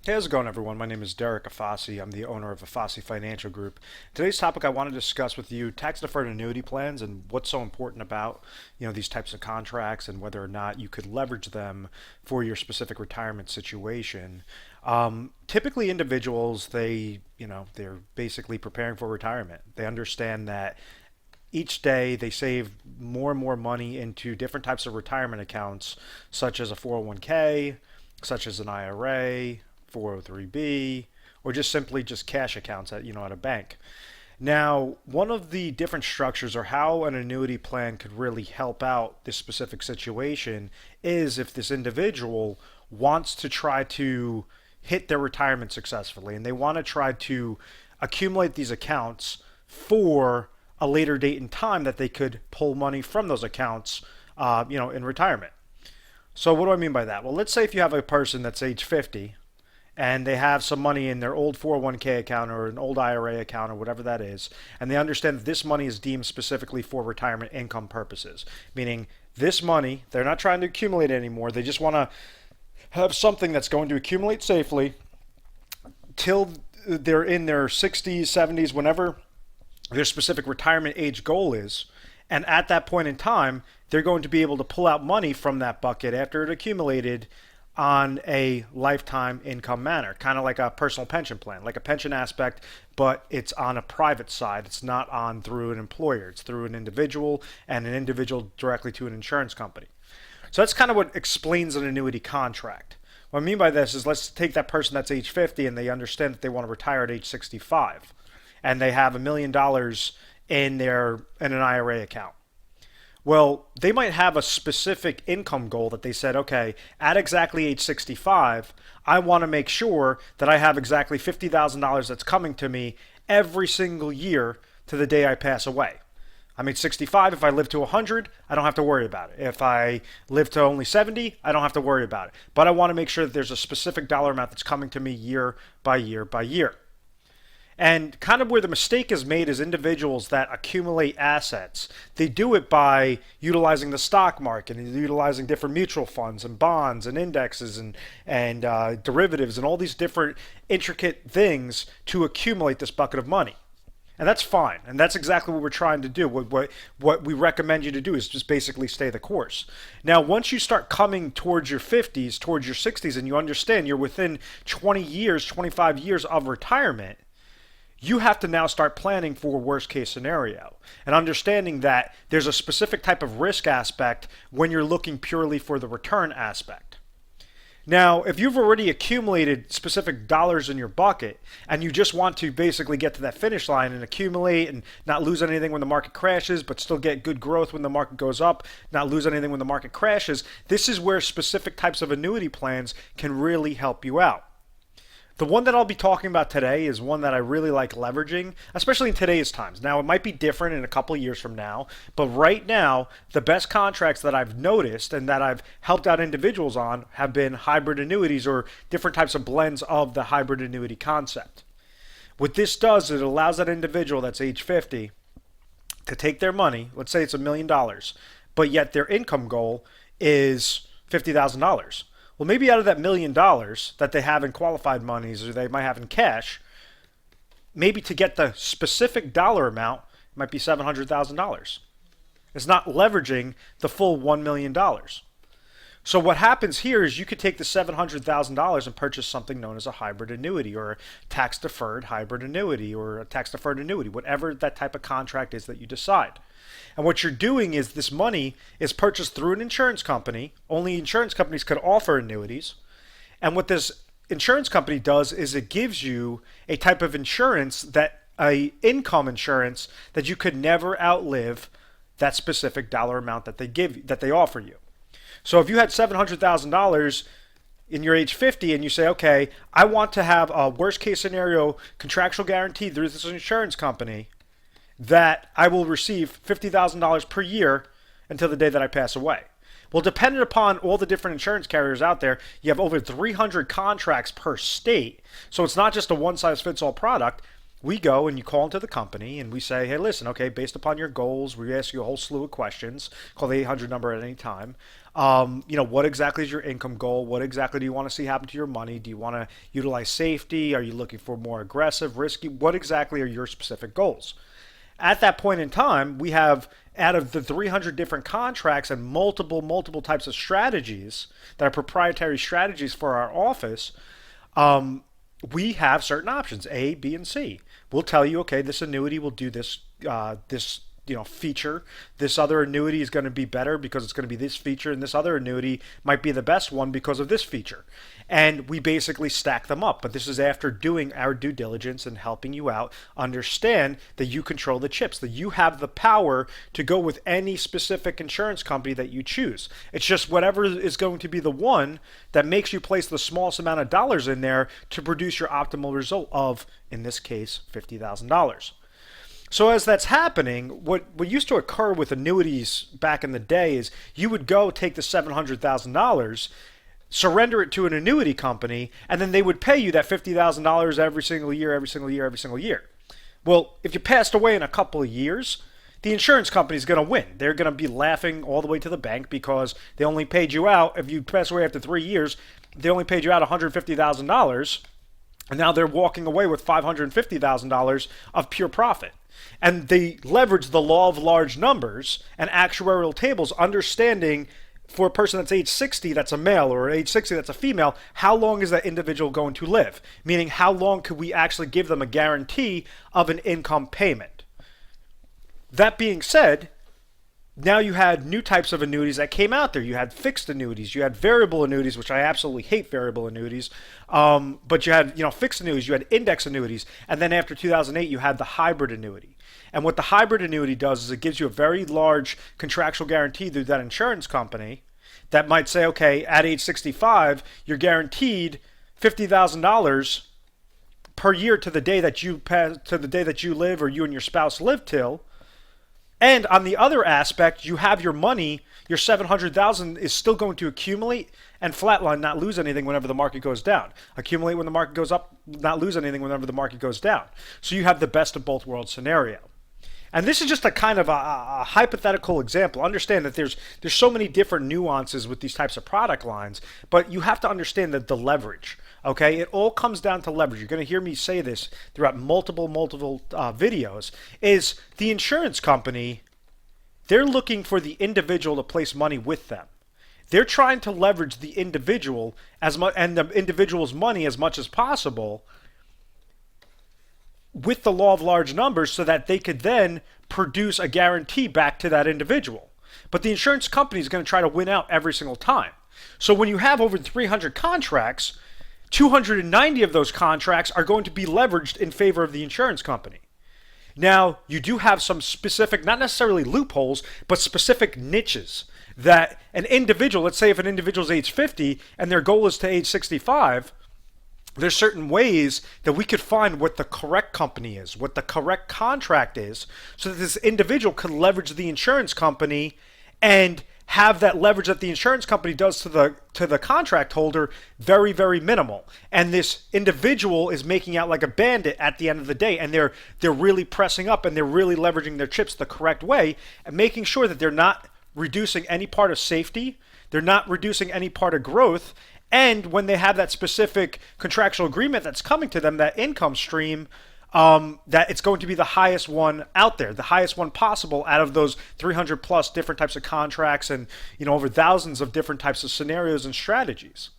Hey, how's it going, everyone? My name is Derek Afasi. I'm the owner of Afasi Financial Group. Today's topic I want to discuss with you tax-deferred annuity plans and what's so important about these types of contracts and whether or not you could leverage them for your specific retirement situation. Typically, individuals they're basically preparing for retirement. They understand that each day they save more and more money into different types of retirement accounts, such as a 401k, such as an IRA, 403b, or just simply just cash accounts at a bank. Now, one of the different structures or how an annuity plan could really help out this specific situation is if this individual wants to try to hit their retirement successfully and they want to try to accumulate these accounts for a later date in time that they could pull money from those accounts, in retirement. So what do I mean by that? Well, let's say if you have a person that's age 50 and they have some money in their old 401k account or an old IRA account or whatever that is, and they understand that this money is deemed specifically for retirement income purposes, meaning this money, they're not trying to accumulate it anymore. They just want to have something that's going to accumulate safely till they're in their 60s, 70s, whenever their specific retirement age goal is. And at that point in time, they're going to be able to pull out money from that bucket after it accumulated on a lifetime income manner, kind of like a personal pension plan, like a pension aspect, but it's on a private side. It's not on through an employer. It's through an individual and an individual directly to an insurance company. So that's kind of what explains an annuity contract. What I mean by this is let's take that person that's age 50 and they understand that they want to retire at age 65 and they have $1 million in an IRA account. Well, they might have a specific income goal that they said, okay, at exactly age 65, I want to make sure that I have exactly $50,000 that's coming to me every single year to the day I pass away. I'm age 65. If I live to 100, I don't have to worry about it. If I live to only 70, I don't have to worry about it. But I want to make sure that there's a specific dollar amount that's coming to me year by year by year. And kind of where the mistake is made is individuals that accumulate assets. They do it by utilizing the stock market and utilizing different mutual funds and bonds and indexes and derivatives and all these different intricate things to accumulate this bucket of money. And that's fine. And that's exactly what we're trying to do. What we recommend you to do is just basically stay the course. Now, once you start coming towards your 50s, towards your 60s, and you understand you're within 20 years, 25 years of retirement, you have to now start planning for worst case scenario and understanding that there's a specific type of risk aspect when you're looking purely for the return aspect. Now, if you've already accumulated specific dollars in your bucket and you just want to basically get to that finish line and accumulate and not lose anything when the market crashes, but still get good growth when the market goes up, not lose anything when the market crashes, this is where specific types of annuity plans can really help you out. The one that I'll be talking about today is one that I really like leveraging, especially in today's times. Now, it might be different in a couple of years from now, but right now, the best contracts that I've noticed and that I've helped out individuals on have been hybrid annuities or different types of blends of the hybrid annuity concept. What this does is it allows that individual that's age 50 to take their money, let's say it's $1 million, but yet their income goal is $50,000. Well, maybe out of that $1 million that they have in qualified monies or they might have in cash, maybe to get the specific dollar amount, it might be $700,000. It's not leveraging the full $1 million. So what happens here is you could take the $700,000 and purchase something known as a hybrid annuity or a tax-deferred hybrid annuity or a tax-deferred annuity, whatever that type of contract is that you decide. And what you're doing is this money is purchased through an insurance company. Only insurance companies could offer annuities. And what this insurance company does is it gives you a type of insurance a income insurance that you could never outlive that specific dollar amount that they offer you. So if you had $700,000 in your age 50 and you say, okay, I want to have a worst case scenario contractual guarantee through this insurance company that I will receive $50,000 per year until the day that I pass away. Well, depending upon all the different insurance carriers out there, you have over 300 contracts per state. So it's not just a one-size-fits-all product. we go and you call into the company and we say, hey, listen, okay, based upon your goals, we ask you a whole slew of questions. Call the 800 number at any time. What exactly is your income goal? What exactly do you want to see happen to your money? Do you want to utilize safety? Are you looking for more aggressive, risky? What exactly are your specific goals? At that point in time, we have out of the 300 different contracts and multiple types of strategies that are proprietary strategies for our office. We have certain options, A, B, and C. We'll tell you, okay, this annuity will do this feature. This other annuity is going to be better because it's going to be this feature, and this other annuity might be the best one because of this feature. And we basically stack them up. But this is after doing our due diligence and helping you out understand that you control the chips, that you have the power to go with any specific insurance company that you choose. It's just whatever is going to be the one that makes you place the smallest amount of dollars in there to produce your optimal result of, in this case, $50,000. So as that's happening, what used to occur with annuities back in the day is you would go take the $700,000, surrender it to an annuity company, and then they would pay you that $50,000 every single year, every single year, every single year. Well, if you passed away in a couple of years, the insurance company is going to win. They're going to be laughing all the way to the bank because they only paid you out, if you pass away after 3 years, they only paid you out $150,000, and now they're walking away with $550,000 of pure profit. And they leverage the law of large numbers and actuarial tables, understanding for a person that's age 60 that's a male or age 60 that's a female, how long is that individual going to live? Meaning, how long could we actually give them a guarantee of an income payment? That being said, now you had new types of annuities that came out there. You had fixed annuities, you had variable annuities, which I absolutely hate variable annuities. But you had fixed annuities, you had index annuities, and then after 2008 you had the hybrid annuity. And what the hybrid annuity does is it gives you a very large contractual guarantee through that insurance company that might say, okay, at age 65 you're guaranteed $50,000 per year to the day that you live or you and your spouse live till. And on the other aspect, you have your money, your $700,000 is still going to accumulate and flatline, not lose anything whenever the market goes down. Accumulate when the market goes up, not lose anything whenever the market goes down. So you have the best of both worlds scenario. And this is just a kind of a hypothetical example. Understand that there's so many different nuances with these types of product lines, but you have to understand that the leverage. Okay, it all comes down to leverage. You're going to hear me say this throughout multiple videos. Is the insurance company? They're looking for the individual to place money with them. They're trying to leverage the individual as much and the individual's money as much as possible with the law of large numbers so that they could then produce a guarantee back to that individual. But the insurance company is going to try to win out every single time. So when you have over 300 contracts, 290 of those contracts are going to be leveraged in favor of the insurance company. Now, you do have some specific, not necessarily loopholes, but specific niches that an individual, let's say if an individual is age 50 and their goal is to age 65, there's certain ways that we could find what the correct company is, what the correct contract is, so that this individual can leverage the insurance company and have that leverage that the insurance company does to the contract holder very minimal. And this individual is making out like a bandit at the end of the day, and they're really pressing up and they're really leveraging their chips the correct way and making sure that they're not reducing any part of safety, they're not reducing any part of growth. And when they have that specific contractual agreement that's coming to them, that income stream, that it's going to be the highest one out there, the highest one possible out of those 300 plus different types of contracts and over thousands of different types of scenarios and strategies.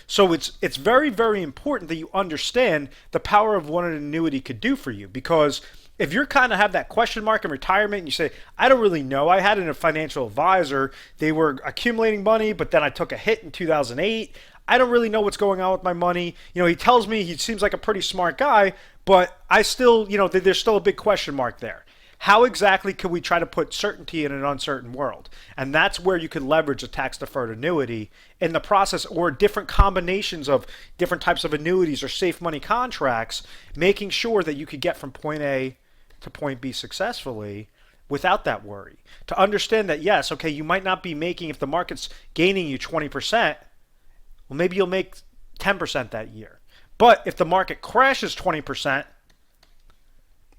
So it's very important that you understand the power of what an annuity could do for you, because if you're kind of have that question mark in retirement and you say, I don't really know, I had a financial advisor, they were accumulating money, but then I took a hit in 2008. I don't really know what's going on with my money. He tells me he seems like a pretty smart guy, but I still, there's still a big question mark there. How exactly can we try to put certainty in an uncertain world? And that's where you could leverage a tax-deferred annuity in the process, or different combinations of different types of annuities or safe money contracts, making sure that you could get from point A to point B successfully without that worry. To understand that, yes, okay, you might not be making, if the market's gaining you 20%, well, maybe you'll make 10% that year. But if the market crashes 20%,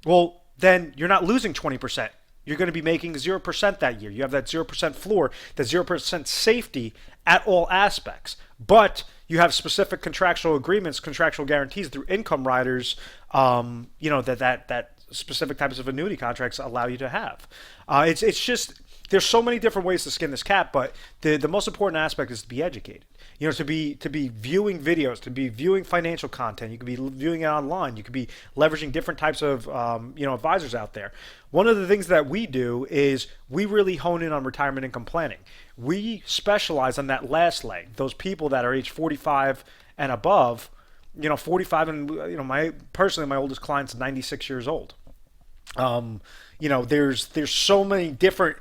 Well, then you're not losing 20%. You're going to be making 0% that year. You have that 0% floor, that 0% safety at all aspects. But you have specific contractual agreements, contractual guarantees through income riders, that specific types of annuity contracts allow you to have. It's just there's so many different ways to skin this cat, but the most important aspect is to be educated. To be viewing videos, to be viewing financial content. You could be viewing it online. You could be leveraging different types of advisors out there. One of the things that we do is we really hone in on retirement income planning. We specialize on that last leg. Those people that are age 45 and above. 45 and my oldest client's 96 years old. There's so many different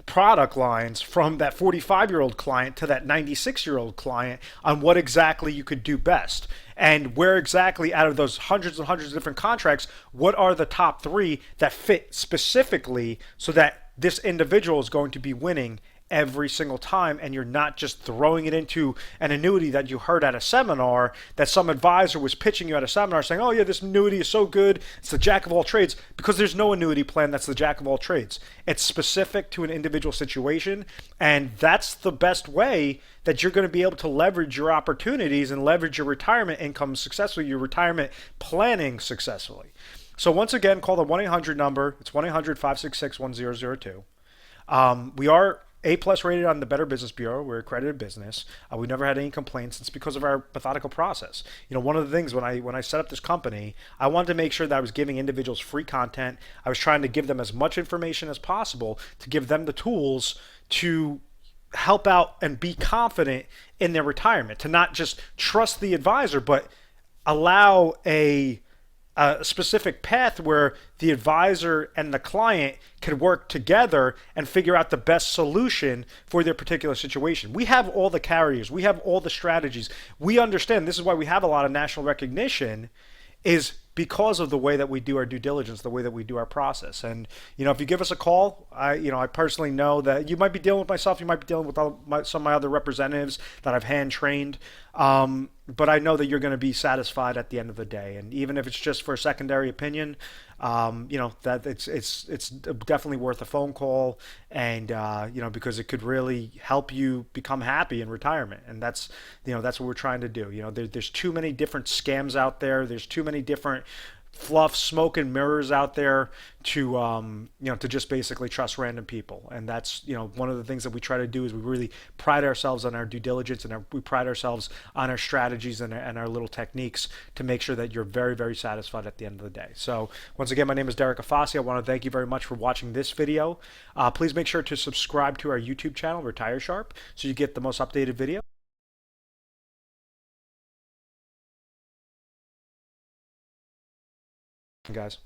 product lines from that 45-year-old client to that 96-year-old client on what exactly you could do best and where exactly out of those hundreds and hundreds of different contracts, what are the top three that fit specifically so that this individual is going to be winning every single time, and you're not just throwing it into an annuity that you heard at a seminar that some advisor was pitching you at a seminar saying, oh yeah, this annuity is so good, it's the jack of all trades, because there's no annuity plan that's the jack of all trades. It's specific to an individual situation, and that's the best way that you're going to be able to leverage your opportunities and leverage your retirement income successfully, your retirement planning successfully. So once again, call the 1-800 number. It's 1-800-566-1002. We are A+ rated on the Better Business Bureau. We're accredited business. We've never had any complaints. It's because of our methodical process. One of the things when I set up this company, I wanted to make sure that I was giving individuals free content. I was trying to give them as much information as possible to give them the tools to help out and be confident in their retirement, to not just trust the advisor, but allow a specific path where the advisor and the client can work together and figure out the best solution for their particular situation. We have all the carriers. We have all the strategies. We understand. This is why we have a lot of national recognition, is because of the way that we do our due diligence, the way that we do our process. And if you give us a call, I personally know that you might be dealing with myself, you might be dealing with some of my other representatives that I've hand trained, but I know that you're going to be satisfied at the end of the day. And even if it's just for a secondary opinion, that it's definitely worth a phone call, and because it could really help you become happy in retirement. And that's what we're trying to do. There's too many different scams out there. There's too many different fluff, smoke and mirrors out there to to just basically trust random people. And that's one of the things that we try to do is we really pride ourselves on our due diligence, and we pride ourselves on our strategies and our little techniques to make sure that you're very, very satisfied at the end of the day. So once again, my name is Derek Afasi. I want to thank you very much for watching this video. Please make sure to subscribe to our YouTube channel, Retire Sharp, so you get the most updated video. Guys.